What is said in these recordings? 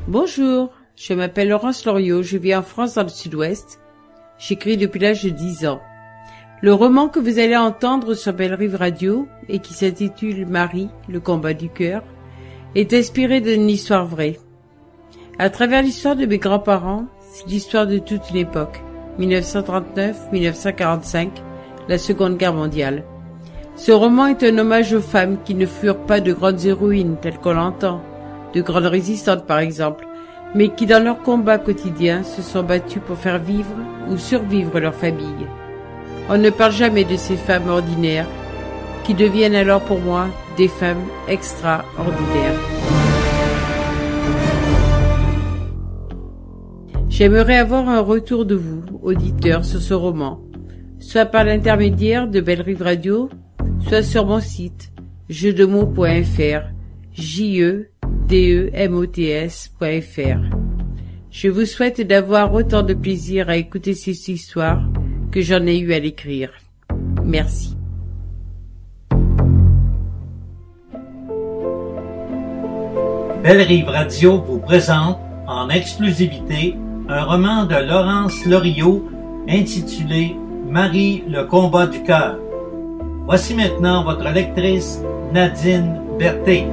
Bonjour, je m'appelle Laurence Loriot, je vis en France dans le sud-ouest. J'écris depuis l'âge de 10 ans. Le roman que vous allez entendre sur Belle Rive Radio et qui s'intitule Marie, le combat du cœur, est inspiré d'une histoire vraie. À travers l'histoire de mes grands-parents, c'est l'histoire de toute une époque, 1939-1945, la Seconde Guerre mondiale. Ce roman est un hommage aux femmes qui ne furent pas de grandes héroïnes telles qu'on l'entend, de grandes résistantes par exemple, mais qui dans leur combat quotidien se sont battues pour faire vivre ou survivre leur famille. On ne parle jamais de ces femmes ordinaires, qui deviennent alors pour moi des femmes extraordinaires. J'aimerais avoir un retour de vous, auditeurs, sur ce roman, soit par l'intermédiaire de Belle Rive Radio, soit sur mon site jeuxdemots.fr, JEDEMOTS.fr. Je vous souhaite d'avoir autant de plaisir à écouter cette histoire que j'en ai eu à l'écrire. Merci. Belle Rive Radio vous présente en exclusivité un roman de Laurence Loriot intitulé Marie, le combat du cœur. Voici maintenant votre lectrice Nadine Berthet.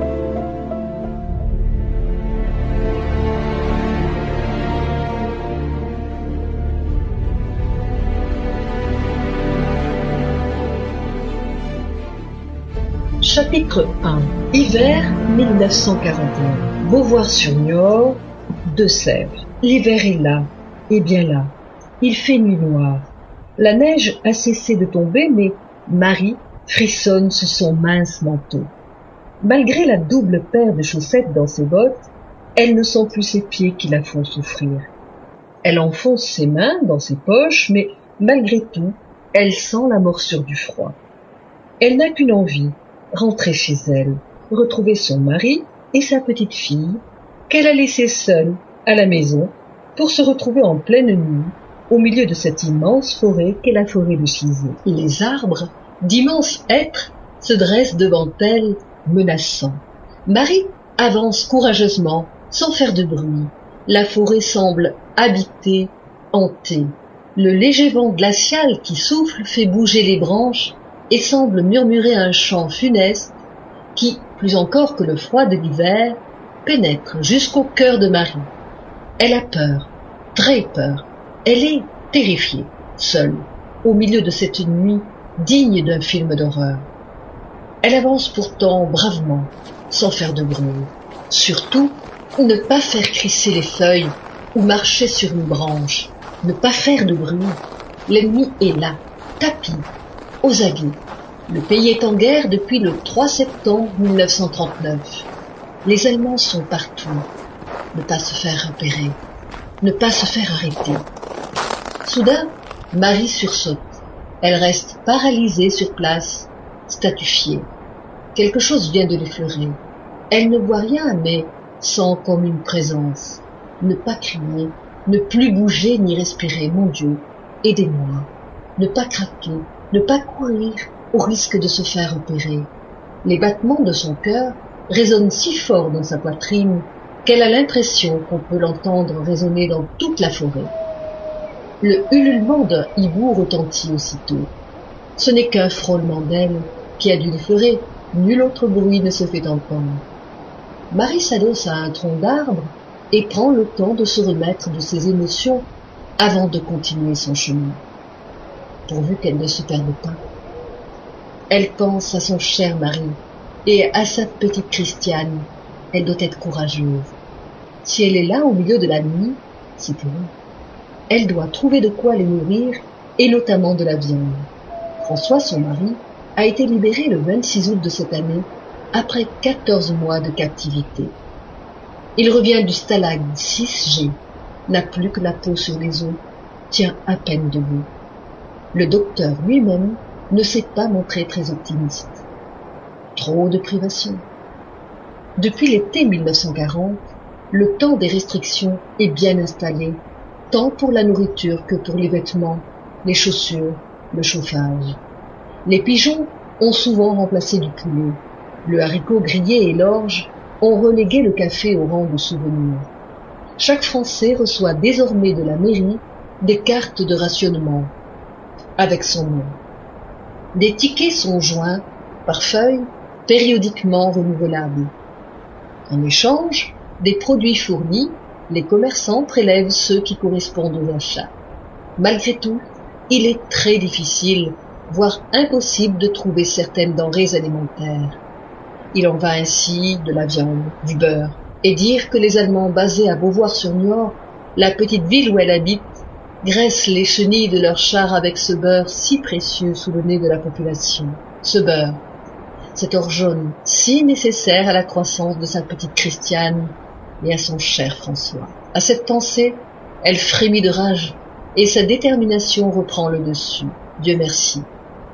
Chapitre 1. Hiver 1941. Beauvoir-sur-Niort, Deux-Sèvres. L'hiver est là, et bien là. Il fait nuit noire. La neige a cessé de tomber, mais Marie frissonne sous son mince manteau. Malgré la double paire de chaussettes dans ses bottes, elle ne sent plus ses pieds qui la font souffrir. Elle enfonce ses mains dans ses poches, mais malgré tout, elle sent la morsure du froid. Elle n'a qu'une envie, rentrer chez elle, retrouver son mari et sa petite fille, qu'elle a laissée seule à la maison pour se retrouver en pleine nuit au milieu de cette immense forêt qu'est la forêt de Chizé. Les arbres, d'immenses hêtres, se dressent devant elle, menaçants. Marie avance courageusement, sans faire de bruit. La forêt semble habitée, hantée. Le léger vent glacial qui souffle fait bouger les branches et semble murmurer un chant funeste qui, plus encore que le froid de l'hiver, pénètre jusqu'au cœur de Marie. Elle a peur, très peur. Elle est terrifiée, seule, au milieu de cette nuit digne d'un film d'horreur. Elle avance pourtant bravement, sans faire de bruit. Surtout, ne pas faire crisser les feuilles ou marcher sur une branche. Ne pas faire de bruit. L'ennemi est là, tapis, aux aguets. Le pays est en guerre depuis le 3 septembre 1939. Les Allemands sont partout. Ne pas se faire repérer. Ne pas se faire arrêter. Soudain, Marie sursaute. Elle reste paralysée sur place, statufiée. Quelque chose vient de l'effleurer. Elle ne voit rien, mais sent comme une présence. Ne pas crier, ne plus bouger ni respirer. Mon Dieu, aidez-moi. Ne pas craquer, ne pas courir, au risque de se faire repérer. Les battements de son cœur résonnent si fort dans sa poitrine qu'elle a l'impression qu'on peut l'entendre résonner dans toute la forêt. Le ululement d'un hibou retentit aussitôt. Ce n'est qu'un frôlement d'ailes qui a dû l'effleurer. Nul autre bruit ne se fait entendre. Marie s'adosse à un tronc d'arbre et prend le temps de se remettre de ses émotions avant de continuer son chemin, pourvu qu'elle ne se perde pas. Elle pense à son cher mari et à sa petite Christiane. Elle doit être courageuse. Si elle est là au milieu de la nuit, c'est pour eux. Elle doit trouver de quoi les nourrir et notamment de la viande. François, son mari, a été libéré le 26 août de cette année après 14 mois de captivité. Il revient du stalag 6G, n'a plus que la peau sur les os, tient à peine debout. Le docteur lui-même ne s'est pas montré très optimiste. Trop de privations. Depuis l'été 1940, le temps des restrictions est bien installé, tant pour la nourriture que pour les vêtements, les chaussures, le chauffage. Les pigeons ont souvent remplacé du poulet. Le haricot grillé et l'orge ont relégué le café au rang de souvenir. Chaque Français reçoit désormais de la mairie des cartes de rationnement avec son nom. Des tickets sont joints par feuilles périodiquement renouvelables. En échange des produits fournis, les commerçants prélèvent ceux qui correspondent aux achats. Malgré tout, il est très difficile, voire impossible de trouver certaines denrées alimentaires. Il en va ainsi de la viande, du beurre, et dire que les Allemands basés à Beauvoir-sur-Niort, la petite ville où elle habite, graissent les chenilles de leurs chars avec ce beurre si précieux sous le nez de la population. Ce beurre, cet or jaune, si nécessaire à la croissance de sa petite Christiane et à son cher François. À cette pensée, elle frémit de rage, et sa détermination reprend le dessus. Dieu merci.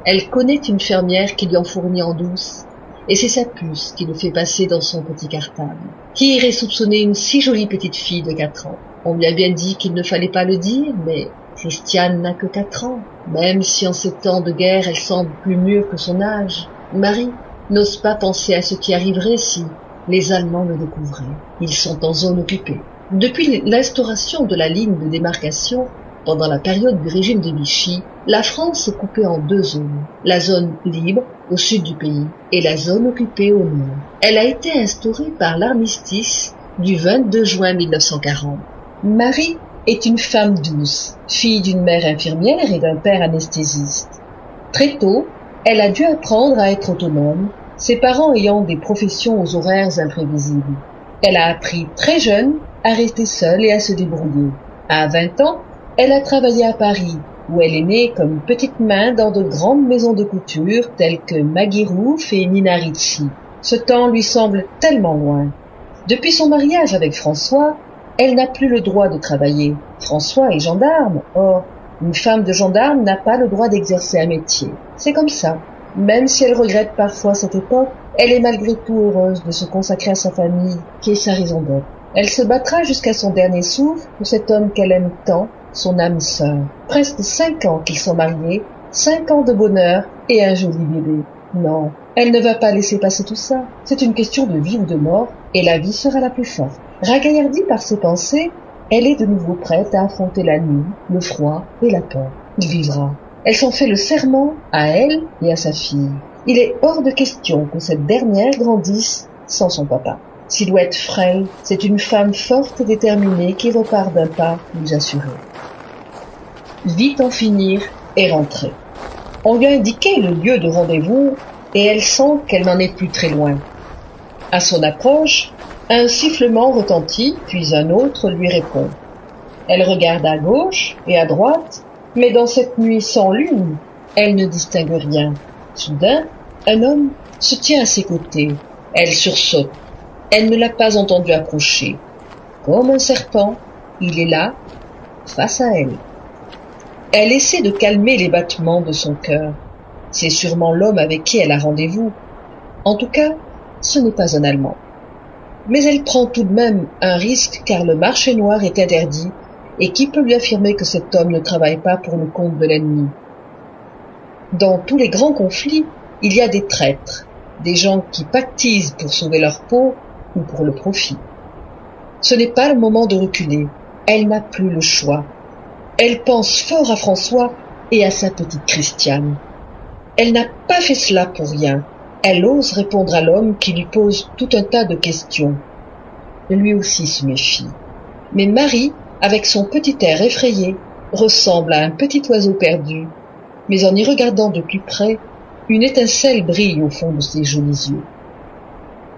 Elle connaît une fermière qui lui en fournit en douce, et c'est sa puce qui le fait passer dans son petit cartable. Qui irait soupçonner une si jolie petite fille de 4 ans? On lui a bien dit qu'il ne fallait pas le dire, mais Christiane n'a que 4 ans. Même si en ces temps de guerre elle semble plus mûre que son âge, Marie n'ose pas penser à ce qui arriverait si les Allemands le découvraient. Ils sont en zone occupée. Depuis l'instauration de la ligne de démarcation, pendant la période du régime de Vichy, la France est coupée en 2 zones. La zone libre, au sud du pays, et la zone occupée au nord. Elle a été instaurée par l'armistice du 22 juin 1940. Marie est une femme douce, fille d'une mère infirmière et d'un père anesthésiste. Très tôt, elle a dû apprendre à être autonome, ses parents ayant des professions aux horaires imprévisibles. Elle a appris très jeune à rester seule et à se débrouiller. À 20 ans, elle a travaillé à Paris, où elle est née comme petite main dans de grandes maisons de couture telles que Maggie Rouf et Nina Ricci. Ce temps lui semble tellement loin. Depuis son mariage avec François, elle n'a plus le droit de travailler. François est gendarme. Or, une femme de gendarme n'a pas le droit d'exercer un métier. C'est comme ça. Même si elle regrette parfois cette époque, elle est malgré tout heureuse de se consacrer à sa famille, qui est sa raison d'être. Elle se battra jusqu'à son dernier souffle pour cet homme qu'elle aime tant, son âme sœur. Presque 5 ans qu'ils sont mariés, 5 ans de bonheur et un joli bébé. Non, elle ne va pas laisser passer tout ça. C'est une question de vie ou de mort, et la vie sera la plus forte. Ragaillardie par ses pensées, elle est de nouveau prête à affronter la nuit, le froid et la peur. Il vivra. Elle s'en fait le serment à elle et à sa fille. Il est hors de question que cette dernière grandisse sans son papa. Silhouette frêle, c'est une femme forte et déterminée qui repart d'un pas plus assuré. Vite en finir et rentrer. On lui a indiqué le lieu de rendez-vous et elle sent qu'elle n'en est plus très loin. À son approche, un sifflement retentit, puis un autre lui répond. Elle regarde à gauche et à droite, mais dans cette nuit sans lune, elle ne distingue rien. Soudain, un homme se tient à ses côtés. Elle sursaute. Elle ne l'a pas entendu approcher. Comme un serpent, il est là, face à elle. Elle essaie de calmer les battements de son cœur. C'est sûrement l'homme avec qui elle a rendez-vous. En tout cas, ce n'est pas un Allemand. Mais elle prend tout de même un risque car le marché noir est interdit et qui peut lui affirmer que cet homme ne travaille pas pour le compte de l'ennemi? Dans tous les grands conflits, il y a des traîtres, des gens qui pactisent pour sauver leur peau ou pour le profit. Ce n'est pas le moment de reculer. Elle n'a plus le choix. Elle pense fort à François et à sa petite Christiane. Elle n'a pas fait cela pour rien. Elle ose répondre à l'homme qui lui pose tout un tas de questions. Lui aussi se méfie. Mais Marie, avec son petit air effrayé, ressemble à un petit oiseau perdu. Mais en y regardant de plus près, une étincelle brille au fond de ses jolis yeux.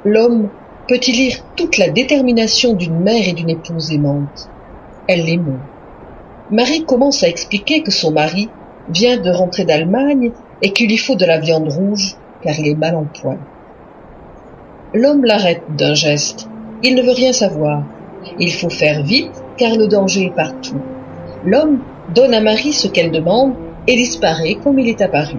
L'homme peut y lire toute la détermination d'une mère et d'une épouse aimante. Elle l'émeut. Marie commence à expliquer que son mari vient de rentrer d'Allemagne et qu'il lui faut de la viande rouge car il est mal en point. L'homme l'arrête d'un geste. Il ne veut rien savoir. Il faut faire vite car le danger est partout. L'homme donne à Marie ce qu'elle demande et disparaît comme il est apparu.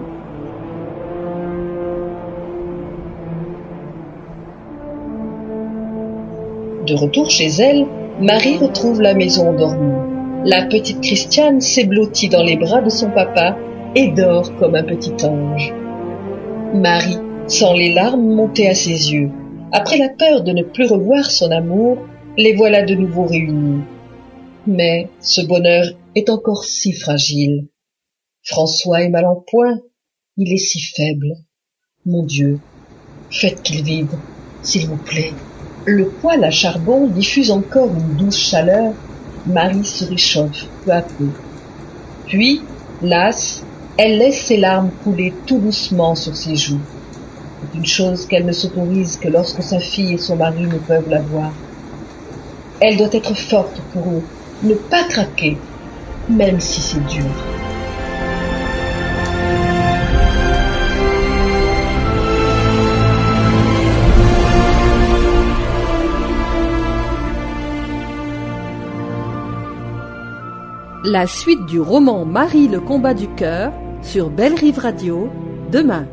De retour chez elle, Marie retrouve la maison endormie. La petite Christiane s'est blottie dans les bras de son papa et dort comme un petit ange. Marie sent les larmes monter à ses yeux. Après la peur de ne plus revoir son amour, Les voilà de nouveau réunis. Mais ce bonheur est encore si fragile. François est mal en point, il est si faible. Mon Dieu, faites qu'il vive, s'il vous plaît. Le poêle à charbon diffuse encore une douce chaleur. Marie se réchauffe peu à peu. Puis, lasse, elle laisse ses larmes couler tout doucement sur ses joues. C'est une chose qu'elle ne s'autorise que lorsque sa fille et son mari ne peuvent la voir. Elle doit être forte pour eux, ne pas craquer, même si c'est dur. La suite du roman Marie le combat du cœur sur Belle Rive Radio, demain.